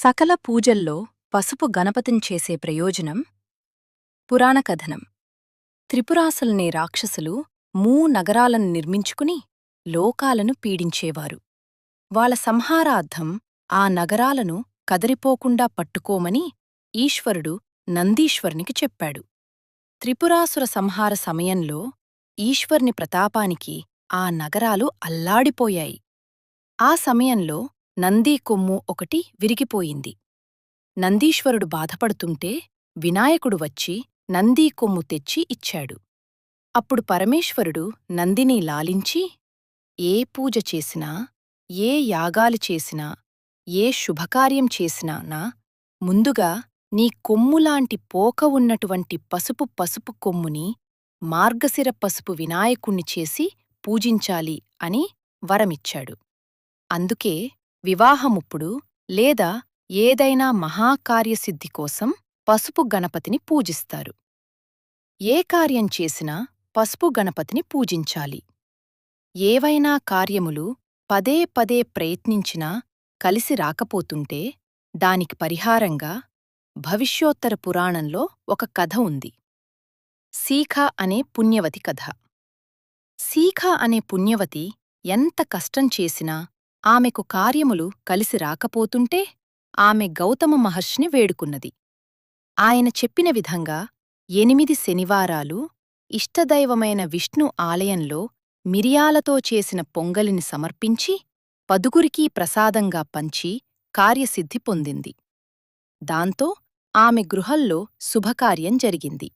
సకల పూజల్లో పసుపు గణపతిని చేసే ప్రయోజనం. పురాణ కథనం. త్రిపురాసులనే రాక్షసులు నగరాలను నిర్మించుకుని లోకాలను పీడించేవారు. వాళ్ళ సంహారార్థం ఆ నగరాలను కదరిపోకుండా పట్టుకోమని ఈశ్వరుడు నందీశ్వరునికి చెప్పాడు. త్రిపురాసుర సంహార సమయంలో ఈశ్వర్ని ప్రతాపానికి ఆ నగరాలు అల్లాడిపోయాయి. ఆ సమయంలో నందీ కొమ్ము ఒకటి విరిగిపోయింది. నందీశ్వరుడు బాధపడుతుంటే వినాయకుడు వచ్చి నందీ కొమ్ము తెచ్చి ఇచ్చాడు. అప్పుడు పరమేశ్వరుడు నందిని లాలించి, ఏ పూజ చేసినా, ఏ యాగాలు చేసినా, ఏ శుభకార్యం చేసినా ముందుగా నీ కొమ్ములాంటి పోక ఉన్నటువంటి పసుపు కొమ్ముని మార్గశిర పసుపు వినాయకుణ్ణి చేసి పూజించాలి అని వరమిచ్చాడు. అందుకే వివాహముప్పుడు లేదా ఏదైనా మహాకార్యసిద్ధి కోసం పసుపు గణపతిని పూజిస్తారు. ఏ కార్యం చేసినా పసుపు గణపతిని పూజించాలి. ఏవైనా కార్యములు పదే పదే ప్రయత్నించినా కలిసి రాకపోతుంటే దానికి పరిహారంగా భవిష్యోత్తర పురాణంలో ఒక కథ ఉంది. సీఖ అనే పుణ్యవతి కథ. సీఖ అనే పుణ్యవతి ఎంత కష్టం చేసినా ఆమెకు కార్యములు కలిసి రాకపోతుంటే ఆమె గౌతమ మహర్షిని వేడుకున్నది. ఆయన చెప్పిన విధంగా 8 శనివారాలు ఇష్టదైవమైన విష్ణు ఆలయంలో మిరియాలతో చేసిన పొంగలిని సమర్పించి 10 ప్రసాదంగా పంచి కార్యసిద్ధి పొందింది. దాంతో ఆమె గృహంలో శుభకార్యం జరిగింది.